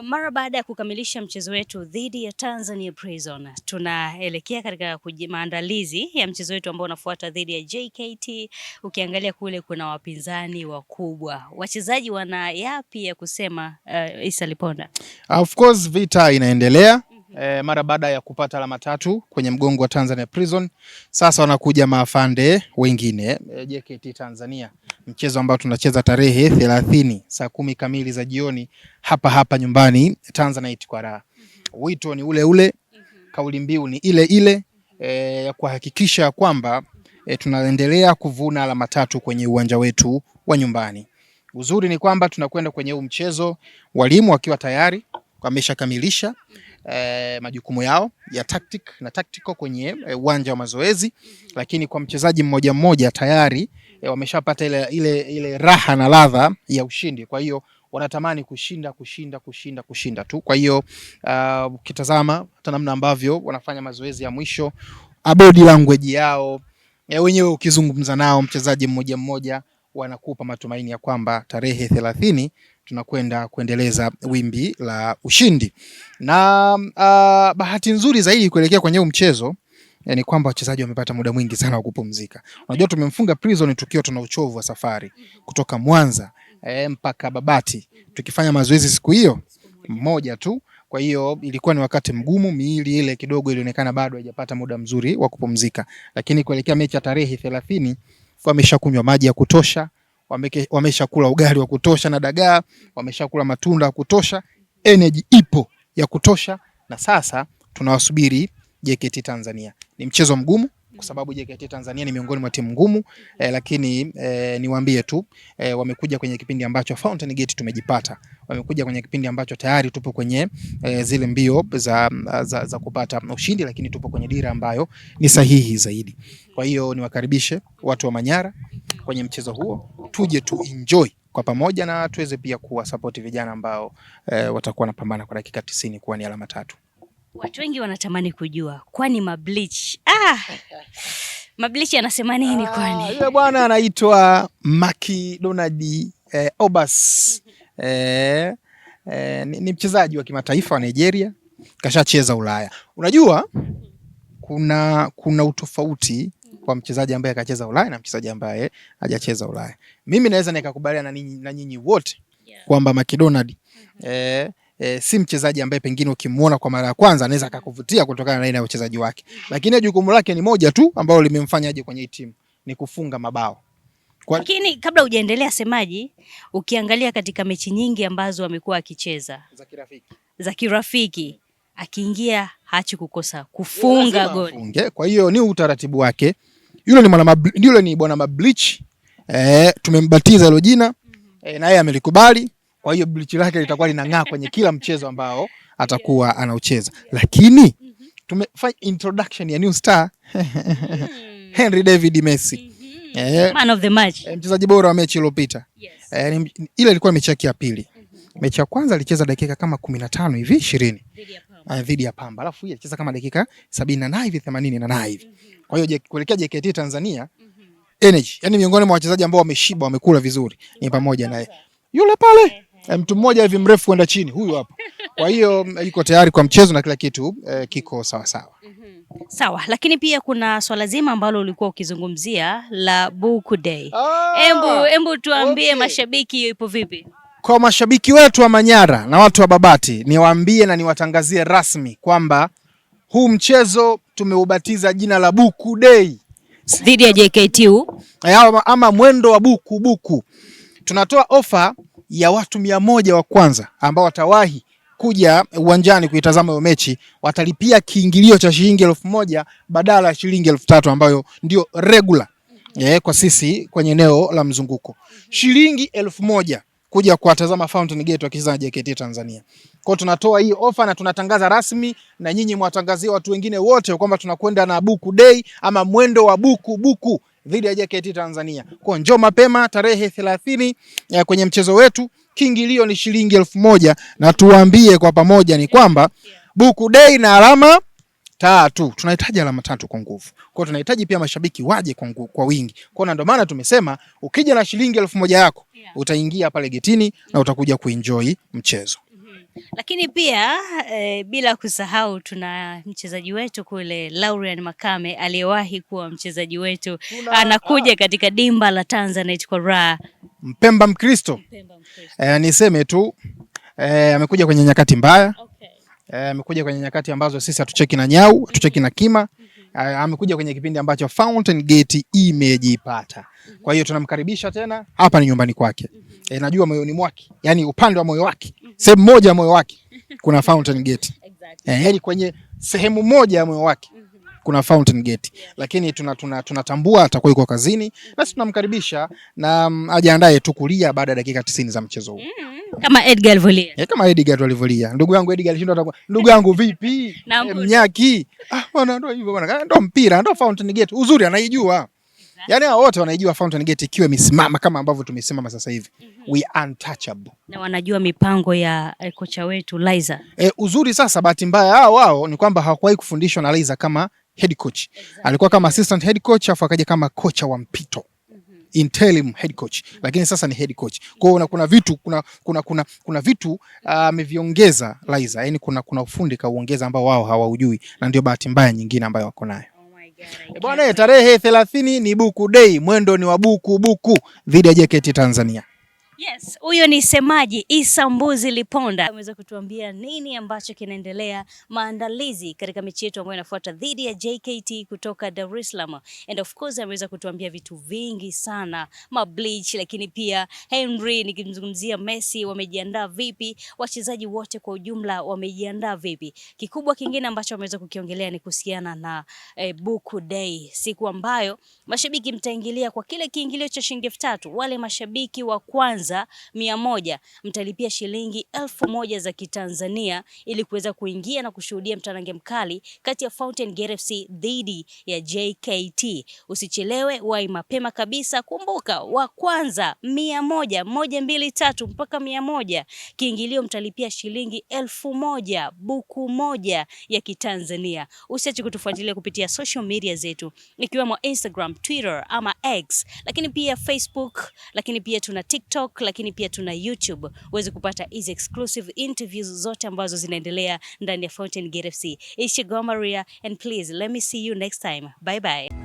Mara baada ya kukamilisha mchezo wetu dhidi ya Tanzania Prison, tunaelekea katika maandalizi ya mchezo wetu ambao unafuata dhidi ya JKT. Ukiangalia kule kuna wapinzani wakubwa. Wachezaji wana yapi ya kusema, Issa Liponda? Of course vita inaendelea. Mara baada ya kupata alama 3 kwenye mgongo wa Tanzania Prison, sasa wanakuja maafande wengine, JKT Tanzania. Mchezo ambao tunacheza tarehe 30 saa 10 kamili za jioni hapa nyumbani Tanzanite kwa raha. Wito ni ule ule, kauli mbiu ni ile ile, ya kuhakikisha kwamba tunaendelea kuvuna alama 3 kwenye uwanja wetu wa nyumbani. Uzuri ni kwamba tunakwenda kwenye huu mchezo walimu wakiwa tayari wameshakamilisha majukumu yao ya tactical kwenye uwanja wa mazoezi, lakini kwa mchezaji mmoja mmoja tayari wameshapata ile raha na ladha ya ushindi. Kwa hiyo wanatamani kushinda tu. Kwa hiyo ukitazama hata namna ambavyo wanafanya mazoezi ya mwisho, body language yao wenyewe, ukizungumza nao mchezaji mmoja mmoja, wanakupa matumaini ya kwamba tarehe 30 tunakwenda kuendeleza wimbi la ushindi. Na bahati nzuri zaidi kuelekea kwenye huu mchezo ni kwamba wachezaji wamepata muda mwingi sana wa kupumzika. Unajua tumemfunga Prison tukiwa tuna uchovu wa safari kutoka Mwanza mpaka Babati, tukifanya mazoezi siku hiyo moja tu. Kwa hiyo ilikuwa ni wakati mgumu, miili ile kidogo ilionekana bado haijapata muda mzuri wa kupumzika, lakini kuelekea mechi ya tarehe 30 wameshakunywa maji ya kutosha, wameshakula ugali wa kutosha na dagaa, wameshakula matunda ya kutosha, energy ipo ya kutosha, na sasa tunawasubiri JKT Tanzania. Ni mchezo mgumu kwa sababu JKT Tanzania ni miongoni mwa timu ngumu, lakini niwaambie tu, wamekuja kwenye kipindi ambacho Fountain Gate tumejipata. Wamekuja kwenye kipindi ambacho tayari tupo kwenye zile mbio za kupata ushindi, lakini tupo kwenye dira ambayo ni sahihi zaidi. Kwa hiyo niwakaribishe watu wa Manyara kwenye mchezo huo, tuje tu enjoy kwa pamoja na tuweze pia kuwa support vijana ambao watakuwa napambana kwa dakika 90 kuwa ni alama 3. Watu wengi wanatamani kujua kwani Mableach Mableach anasema nini kwani? Yule bwana anaitwa McDonald Obas. Ni mchezaji wa kimataifa wa Nigeria, kashacheza Ulaya. Unajua kuna utofauti kwa mchezaji ambaye akacheza Ulaya na mchezaji ambaye hajacheza Ulaya. Mimi naweza nikakubaliana na nyinyi wote kwamba McDonald si mchezaji ambaye pengine ukimuona kwa mara ya kwanza anaweza akakuvutia kutokana na aina ya uchezaji wake, lakini jukumu lake ni moja tu ambalo limemfanya aje kwenye timu, ni kufunga mabao. Lakini kabla hujaendelea semaji, ukiangalia katika mechi nyingi ambazo amekuwa akicheza za kirafiki, akiingia hachi kukosa kufunga goli. Kwa hiyo ni utaratibu wake. Yule ni bwana Mableach. Tumembatiza hilo jina na yeye amelikubali. Kwa hiyo bleach lake litakuwa linang'aa kwenye kila mchezo ambao atakuwa anaucheza. Lakini tumefanya introduction ya new star Henry David Messi. Man of the match. Mchezaji bora wa mechi iliyopita. Ile ilikuwa mechi yake ya pili. Mechi ya kwanza alicheza dakika kama 15 hivi 20 dhidi ya Pamba. Alafu yeye alicheza kama dakika 70 na hivi 80 na hivi. Kwa hiyo kuelekea JKT Tanzania energy, yani miongoni mwa wachezaji ambao wameshiba, wamekula vizuri, ni pamoja na yule pale mtu mmoja hivi mrefu kwenda chini, huyu hapa. Kwa hiyo yuko tayari kwa mchezo na kila kitu kiko sawa sawa. Sawa, lakini pia kuna swala zima ambalo ulikuwa ukizungumzia la Buku Day. Embu tuambie mashabiki ipo vipi? Kwa mashabiki wetu wa Manyara na watu wa Babati, niwaambie na niwatangazie rasmi kwamba huu mchezo tumeubatiza jina la Buku Day dhidi ya JKT ama mwendo wa buku. Tunatoa ofa ya watu 100 wa kwanza ambao watawahi kuja uwanjani kuitazama hiyo mechi, watalipia kiingilio cha shilingi 1000 badala ya shilingi 3000 ambayo ndio regular kwa sisi kwenye eneo la mzunguko. Shilingi 1000 kuja kuwatazama Fountain Gate wakicheza na JKT Tanzania. Kwa hiyo tunatoa hii ofa na tunatangaza rasmi, na nyinyi mwatangazia watu wengine wote kwamba tunakwenda na Buku Day ama mwendo wa buku dhidi ya JKT Tanzania. Kwa njoo mapema tarehe 30 kwenye mchezo wetu. Kiingilio ni shilingi 1000 na tuwaambie kwa pamoja ni kwamba Buku Day na alama 3. Tunahitaji alama 3 kwa nguvu. Kwa hiyo tunahitaji pia mashabiki waje kwa wingi. Kwa ndio maana tumesema ukija na shilingi 1000 yako utaingia pale getini na utakuja kuenjoy mchezo. Lakini pia bila kusahau tuna mchezaji wetu kule Laurian Makame aliyewahi kuwa mchezaji wetu, anakuja katika dimba la Tanzanite kwa raha. Mpemba Mkristo. Niseme tu amekuja kwenye nyakati mbaya. Amekuja kwenye nyakati ambazo sisi hatucheki na nyau, hatucheki na kima. Amekuja kwenye kipindi ambacho Fountain Gate imejipata. Kwa hiyo tunamkaribisha tena, hapa ni nyumbani kwake. Najua moyoni mwake, yani upande wa moyo wake, sehemu moja ya moyo wake kuna Fountain Gate. Yani kwenye sehemu moja ya moyo wake kuna Fountain Gate. Lakini tunatambua atakuwa yuko kazini, na tunamkaribisha na ajiandae tu kulia baada ya dakika 90 za mchezo huu. Kama Edgar alivolia. Kama Edgar alivyolia. Ndugu yangu Edgar alishindwa atakuwa. Ndugu yangu vipi? Mnyaki. Bwana ndio hivyo bwana. Ndio mpira, ndio Fountain Gate. Uzuri anaijua. Yaani hao wote wanaijua Fountain Gate ikiwa imesimama kama ambavyo tumesimama sasa hivi. We untouchable. Na wanajua mipango ya kocha wetu Liza. Uzuri sasa, bahati mbaya wao ni kwamba hawakuwahi kufundishwa na Liza kama head coach. Alikuwa kama assistant head coach afu akaja kama kocha wa mpito. Interim head coach, lakini sasa ni head coach. Kwa hiyo kuna vitu ameviongeza Liza, yani kuna ufundi kauongeza ambao wao hawaujui, na ndio bahati mbaya nyingine ambayo wako nayo. Bwana, tarehe 30 ni Buku Day, mwendo ni wa buku dhidi ya JKT Tanzania. Yes, huyo ni semaji Issa Mbuzi Liponda. Ameweza kutuambia nini ambacho kinaendelea, maandalizi katika mechi yetu ambayo inafuata dhidi ya JKT kutoka Dar es Salaam. And of course ameweza kutuambia vitu vingi sana, Bleach, lakini pia Henry, nikimzungumzia Messi wamejiandaa vipi, wachezaji wote kwa ujumla wamejiandaa vipi. Kikubwa kingine ambacho ameweza kukiongelea ni kuhusiana na Buku Day, siku ambayo mashabiki mtaingilia kwa kile kiingilio cha shilingi 3000. Wale mashabiki wa kwanza 100 mtalipia shilingi 1000 za Kitanzania ili kuweza kuingia na kushuhudia mtanange mkali kati ya Fountain Gate FC dhidi ya JKT. Usichelewe, wahi mapema kabisa. Kumbuka, wa kwanza 100, 1, 2, 3 mpaka 100. Kiingilio mtalipia shilingi 1000, buku moja ya Kitanzania. Usiache kutufuatilia kupitia social media zetu ikiwemo Instagram, Twitter ama X, lakini pia Facebook, lakini pia tuna TikTok, lakini pia tuna YouTube. Uweze kupata hizi exclusive interviews zote ambazo zinaendelea ndani ya Fountain Gate FC. It's Maria, and please let me see you next time. Bye bye.